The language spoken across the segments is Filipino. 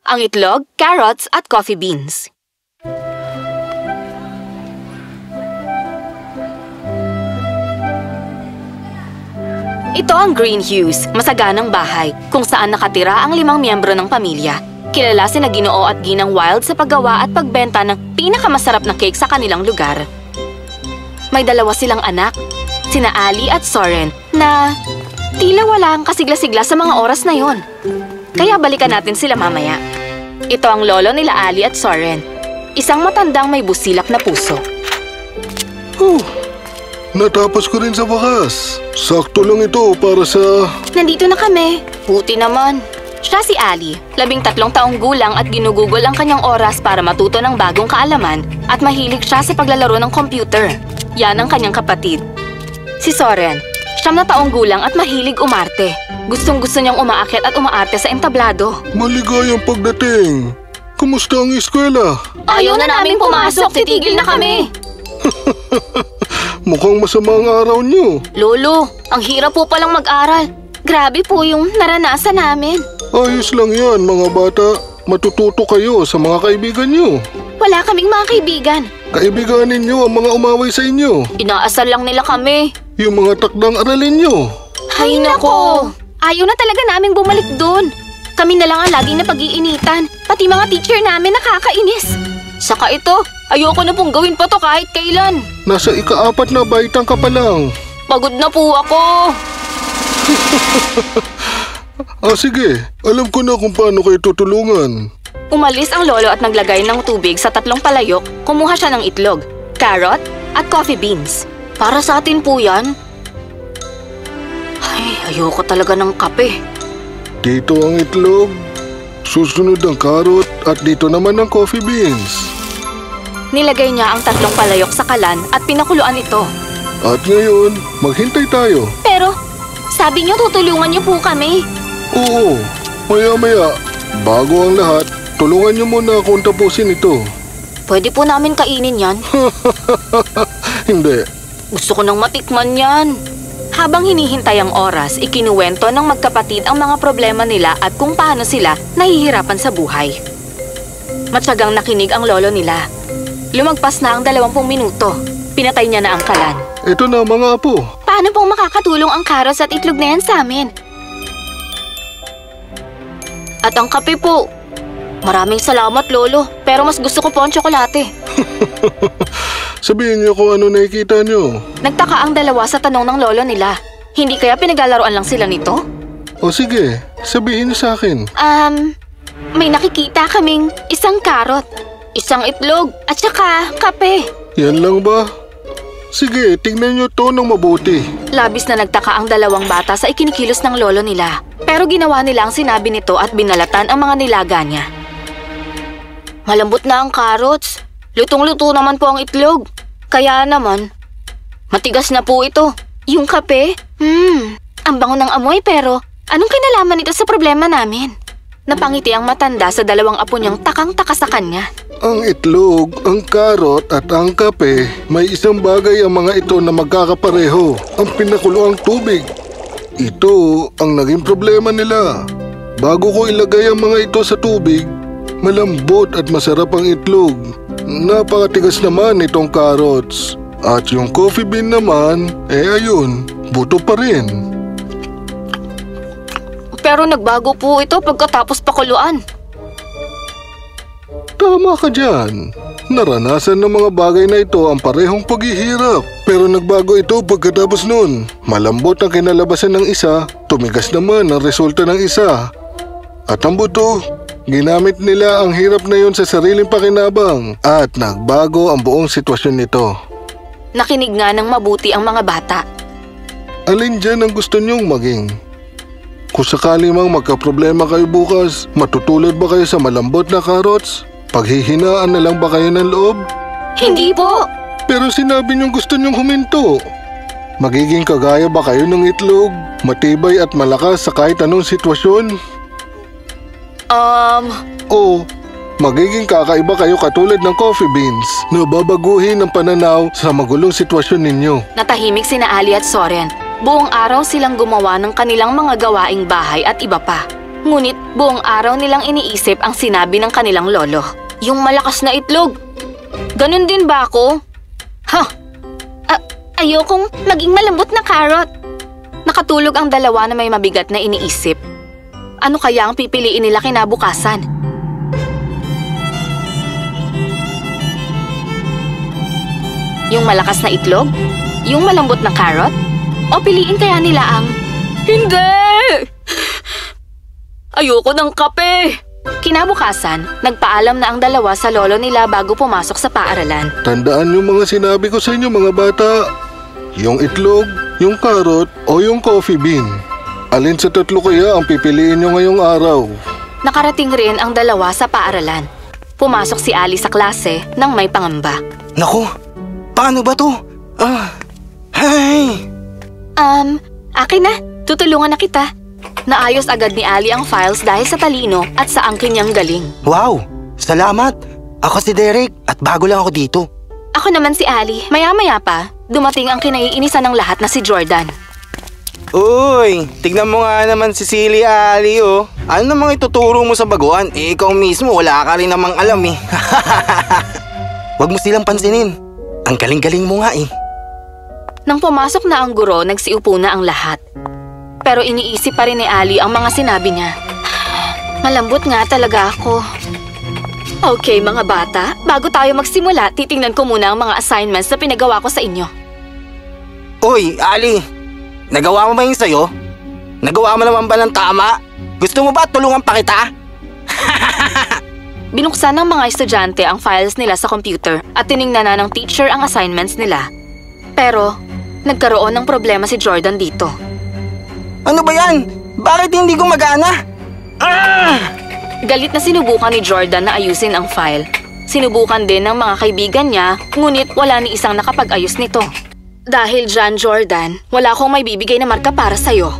ang itlog, carrots at coffee beans. Ito ang greenhouse, masaganang bahay, kung saan nakatira ang 5 miyembro ng pamilya. Kilala sina Ginoo at Ginang Wild sa paggawa at pagbenta ng pinakamasarap na cake sa kanilang lugar. May 2 silang anak, sina Ali at Soren, na tila wala ang kasigla-sigla sa mga oras na yon. Kaya balikan natin sila mamaya. Ito ang lolo nila Ali at Soren, isang matandang may busilak na puso. Natapos ko rin sa wakas. Sakto lang ito para sa... Nandito na kami. Buti naman. Siya si Ali, 13 taong gulang at ginugugol ang kanyang oras para matuto ng bagong kaalaman at mahilig siya sa paglalaro ng computer. Yan ang kanyang kapatid. Si Soren, 9 taong gulang at mahilig umarte. Gustong-gusto niyang umaakyat at umaarte sa entablado. Maligayang pagdating. Kumusta ang eskwela? Ayaw na naming pumasok, titigil na kami. Mukhang masama ang araw niyo. Lolo, ang hirap po palang mag-aral. Grabe po yung naranasan namin. Ayos lang yan, mga bata. Matututo kayo sa mga kaibigan niyo. Wala kaming mga kaibigan. Kaibiganin niyo ang mga umaway sa inyo. Inaasal lang nila kami. Yung mga takdang aralin niyo. Hay nako! Ayaw na talaga naming bumalik doon. Kami na lang ang laging napag-iinitan. Pati mga teacher namin nakakainis. Saka ito, ayoko na pong gawin pa to kahit kailan. Nasa ika-4 na baitang ka pa lang. Pagod na po ako. Sige. Alam ko na kung paano kayo tutulungan. Umalis ang lolo at naglagay ng tubig sa 3 palayok. Kumuha siya ng itlog, carrot at coffee beans. Para sa atin po yan. Ay, ayoko talaga ng kape. Dito ang itlog, susunod ang carrot at dito naman ang coffee beans. Nilagay niya ang 3 palayok sa kalan at pinakuluan ito. At ngayon, maghintay tayo. Pero, sabi niyo tutulungan niyo po kami. Oo, maya-maya. Bago ang lahat, tulungan niyo muna akong tapusin ito. Pwede po namin kainin yan. Hindi. Gusto ko nang matikman yan. Habang hinihintay ang oras, ikinuwento ng magkapatid ang mga problema nila at kung paano sila nahihirapan sa buhay. Matyagang nakinig ang lolo nila. Lumagpas na ang 20 minuto. Pinatay niya na ang kalan. Ito na mga apo. Paano pong makakatulong ang carrots at itlog na yan sa amin? At ang kape po. Maraming salamat, lolo. Pero mas gusto ko po ang tsokolate. Sabihin niyo kung ano nakikita niyo. Nagtaka ang 2 sa tanong ng lolo nila. Hindi kaya pinaglalaroan lang sila nito? O sige, sabihin niyo sa akin. May nakikita kaming isang karot, isang itlog, at saka kape. Yan lang ba? Sige, tingnan niyo to ng mabuti. Labis na nagtaka ang 2 bata sa ikinikilos ng lolo nila. Pero ginawa nila ang sinabi nito at binalatan ang mga nilaga niya. Malambot na ang carrots. Lutong-luto naman po ang itlog. Kaya naman, matigas na po ito. Yung kape? Ang bango ng amoy pero anong kinalaman nito sa problema namin? Napangiti ang matanda sa 2 apo niyang takang-taka sa kanya. Ang itlog, ang karot at ang kape, may isang bagay ang mga ito na magkakapareho. Ang pinakuloang tubig. Ito ang naging problema nila. Bago ko ilagay ang mga ito sa tubig, malambot at masarap ang itlog. Napakatigas naman itong carrots. At yung coffee bean naman, ayun, buto pa rin. Pero nagbago po ito pagkatapos pakuluan. Tama ka dyan. Naranasan ng mga bagay na ito ang parehong paghihirap. Pero nagbago ito pagkatapos nun. Malambot ang kinalabasan ng isa, tumigas naman ang resulta ng isa. At ang buto, ginamit nila ang hirap na yun sa sariling pakinabang. At nagbago ang buong sitwasyon nito. Nakinig nga ng mabuti ang mga bata. Alin dyan ang gusto niyong maging? Kung sakali mang magkaproblema kayo bukas, matutulad ba kayo sa malambot na carrots? Paghihinaan na lang ba kayo ng loob? Hindi po! Pero sinabi niyong gusto niyong huminto. Magiging kagaya ba kayo ng itlog? Matibay at malakas sa kahit anong sitwasyon? O magiging kakaiba kayo katulad ng coffee beans na babaguhin ang pananaw sa magulong sitwasyon ninyo. Natahimik sina Ali at Soren. Buong araw silang gumawa ng kanilang mga gawaing bahay at iba pa. Ngunit buong araw nilang iniisip ang sinabi ng kanilang lolo. Yung malakas na itlog. Ganun din ba ako? Ayokong maging malambot na carrot. Nakatulog ang dalawa na may mabigat na iniisip. Ano kaya ang pipiliin nila kinabukasan? Yung malakas na itlog? Yung malambot na carrot? O piliin kaya nila ang... Hindi! Ayoko ng kape! Kinabukasan, nagpaalam na ang dalawa sa lolo nila bago pumasok sa paaralan. Tandaan yung mga sinabi ko sa inyo mga bata. Yung itlog, yung carrot, o yung coffee bean. Alin sa tatlo kaya ang pipiliin nyo ngayong araw? Nakarating rin ang dalawa sa paaralan. Pumasok si Ali sa klase nang may pangamba. Naku, paano ba to? Hey! Akin na. Tutulungan na kita. Naayos agad ni Ali ang files dahil sa talino at sa angkin niyang galing. Wow! Salamat! Ako si Derek at bago lang ako dito. Ako naman si Ali. Maya-maya pa, dumating ang kinaiinisan ng lahat na si Jordan. Uy, tignan mo nga naman si Silly Ali, oh. Ano namang ituturo mo sa baguhan? Ikaw mismo, wala ka rin namang alam eh. Huwag mo silang pansinin. Ang galing-galing mo nga eh. Nang pumasok na ang guro, nagsiupo na ang lahat. Pero iniisip pa rin ni Ali ang mga sinabi niya. Malambot nga talaga ako. Okay mga bata, bago tayo magsimula, titingnan ko muna ang mga assignments na pinagawa ko sa inyo. Uy, Ali! Nagawa mo ba yun sa'yo? Nagawa mo naman ba ng tama? Gusto mo ba tulungan pa kita? Binuksan ng mga estudyante ang files nila sa computer at tiningnan na ng teacher ang assignments nila. Pero, nagkaroon ng problema si Jordan dito. Ano ba yan? Bakit hindi gumagana? Galit na sinubukan ni Jordan na ayusin ang file. Sinubukan din ng mga kaibigan niya, ngunit wala ni isang nakapag-ayos nito. Dahil dyan, Jordan, wala akong may bibigay na marka para sa'yo.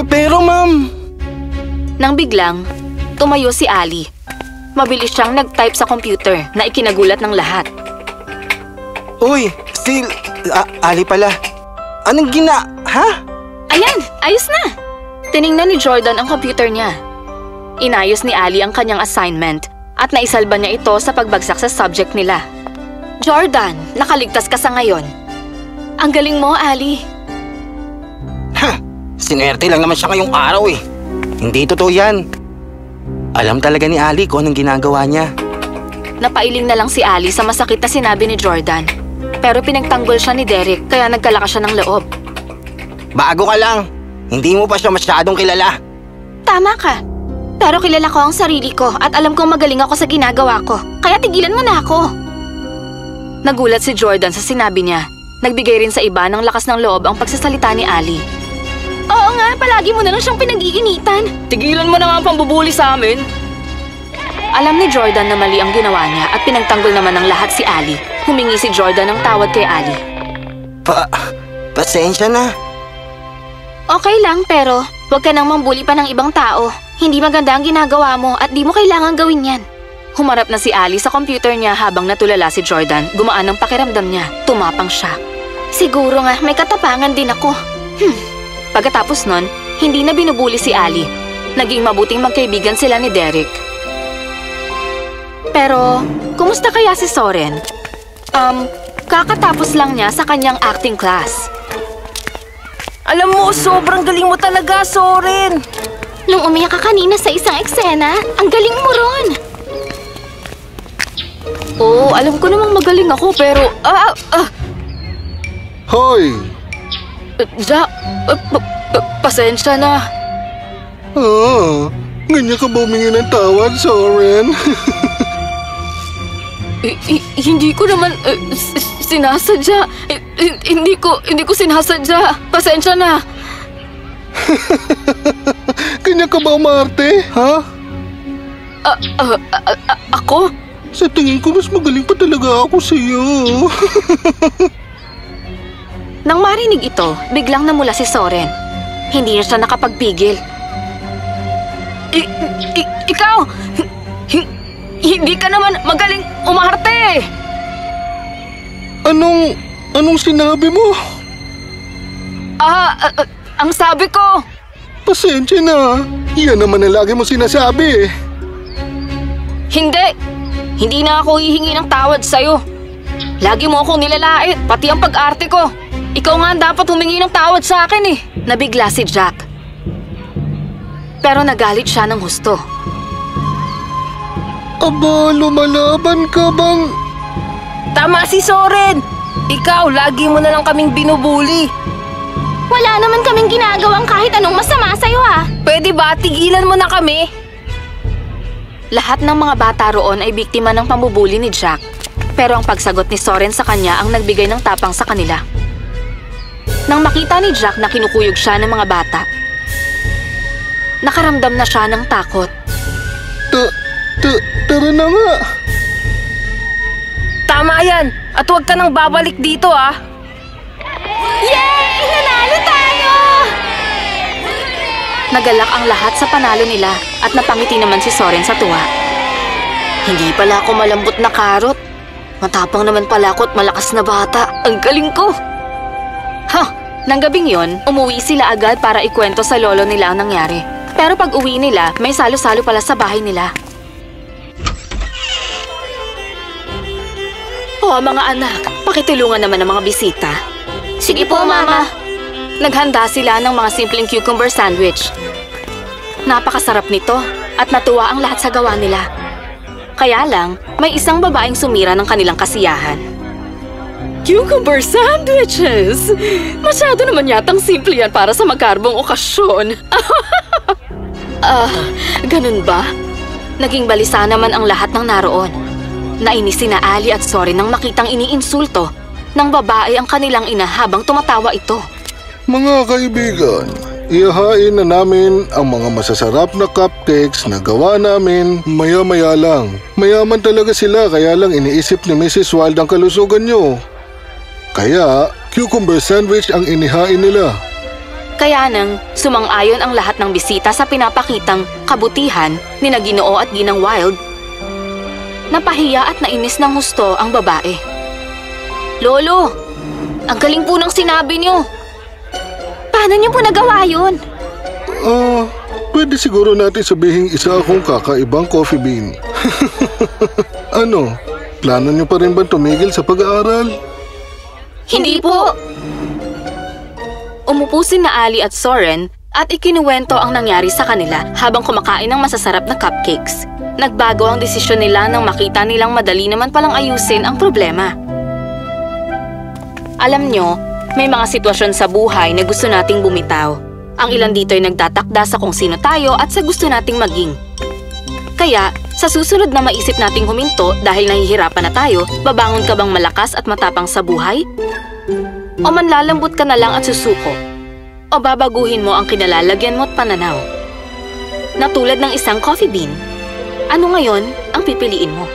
Pero ma'am... Nang biglang, tumayo si Ali. Mabilis siyang nag-type sa computer na ikinagulat ng lahat. Uy, Ali pala. Anong ha? Ayan, ayos na! Tiningnan ni Jordan ang computer niya. Inayos ni Ali ang kanyang assignment at naisalba niya ito sa pagbagsak sa subject nila. Jordan, nakaligtas ka sa ngayon. Ang galing mo, Ali. Sinwerte lang naman siya ngayong araw eh. Hindi totoo yan. Alam talaga ni Ali kung anong ginagawa niya. Napailing na lang si Ali sa masakit na sinabi ni Jordan. Pero pinagtanggol siya ni Derek kaya nagkalakas siya ng loob. Bago ka lang. Hindi mo pa siya masyadong kilala. Tama ka. Pero kilala ko ang sarili ko at alam kong magaling ako sa ginagawa ko. Kaya tigilan mo na ako. Nagulat si Jordan sa sinabi niya. Nagbigay rin sa iba ng lakas ng loob ang pagsasalita ni Ali. Oo nga, palagi mo na lang siyang pinag-iinitan. Tigilan mo na nga ang pambubuli sa amin. Alam ni Jordan na mali ang ginawa niya at pinagtanggol naman ng lahat si Ali. Humingi si Jordan ng tawad kay Ali. Pasensya na. Okay lang pero huwag ka nang mambuli pa ng ibang tao. Hindi maganda ang ginagawa mo at di mo kailangan gawin yan. Humarap na si Ali sa computer niya habang natulala si Jordan. Gumaan ang pakiramdam niya. Tumapang siya. Siguro nga may katapangan din ako. Pagkatapos nun, hindi na binubuli si Ali. Naging mabuting magkaibigan sila ni Derek. Pero, kumusta kaya si Soren? Kakatapos lang niya sa kanyang acting class. Alam mo, sobrang galing mo talaga, Soren! Nung umiyak ka kanina sa isang eksena, ang galing mo ron! Oo, alam ko namang magaling ako pero... Hoy! Pasensya na. Ganyan ka ba humingi ng tawad, Soren? Hindi ko naman sinasadya. Hindi ko sinasadya. Pasensya na. Ganyan ka ba umarte, ha? Ako? Sa tingin ko, mas magaling pa talaga ako sa'yo. Nang marinig ito, biglang namula si Soren. Hindi na siya nakapagpigil. Ikaw! Hindi ka naman magaling umarte! Anong sinabi mo? Ang sabi ko... Pasensya na. Yan naman ang lagi mo sinasabi eh. Hindi! Hindi na ako hihingi ng tawad sa'yo. Lagi mo akong nilalait, pati ang pag-arte ko. Ikaw nga ang dapat humingi ng tawad sa akin eh. Nabigla si Jack. Pero nagalit siya ng husto. Aba, lumalaban ka bang? Tama si Soren! Ikaw, lagi mo na lang kaming binubuli. Wala naman kaming ginagawang kahit anong masama sa'yo ah. Pwede ba tigilan mo na kami? Lahat ng mga bata roon ay biktima ng pambubuli ni Jack. Pero ang pagsagot ni Soren sa kanya ang nagbigay ng tapang sa kanila. Nang makita ni Jack na kinukuyog siya ng mga bata, nakaramdam na siya ng takot. Tara na nga. Tama yan! At huwag ka nang babalik dito ah! Yay! Nanalo tayo! Nagalak ang lahat sa panalo nila at napangiti naman si Soren sa tuwa. Hindi pala ako malambot na karot. Matapang naman pala ako at malakas na bata. Ang galing ko! Nang gabing yon, umuwi sila agad para ikwento sa lolo nila ang nangyari. Pero pag uwi nila, may salo-salo pala sa bahay nila. Oh, mga anak, pakitulungan naman ang mga bisita. Sige po, Mama. Naghanda sila ng mga simpleng cucumber sandwich. Napakasarap nito at natuwa ang lahat sa gawa nila. Kaya lang, may isang babaeng sumira ng kanilang kasiyahan. Cucumber sandwiches! Masyado naman yatang simple yan para sa magkarbong okasyon. Ganun ba? Naging balisa naman ang lahat ng naroon. Nainis sina Ali at Soren nang makitang iniinsulto ng babae ang kanilang ina habang tumatawa ito. Mga kaibigan, ihahain na namin ang mga masasarap na cupcakes na gawa namin maya-maya lang. Mayaman talaga sila kaya lang iniisip ni Mrs. Wild ang kalusugan nyo. Kaya, cucumber sandwich ang inihain nila. Kaya nang sumang-ayon ang lahat ng bisita sa pinapakitang kabutihan ni Ginoo at Ginang Wild, napahiya at nainis ng husto ang babae. Lolo, ang galing po ng sinabi niyo. Paano niyo po nagawa yun? Pwede siguro natin sabihin isa akong kakaibang coffee bean. Ano, plano niyo pa rin ba tumigil sa pag-aaral? Hindi po. Umupo sina Ali at Soren at ikinuwento ang nangyari sa kanila habang kumakain ng masasarap na cupcakes. Nagbago ang desisyon nila nang makita nilang madali naman palang ayusin ang problema. Alam nyo, may mga sitwasyon sa buhay na gusto nating bumitaw. Ang ilan dito ay nagtatakda sa kung sino tayo at sa gusto nating maging. Kaya, sa susunod na maisip nating huminto dahil nahihirapan na tayo, babangon ka bang malakas at matapang sa buhay? O manlalambot ka na lang at susuko? O babaguhin mo ang kinalalagyan mo at pananaw? Na tulad ng isang coffee bean, ano ngayon ang pipiliin mo?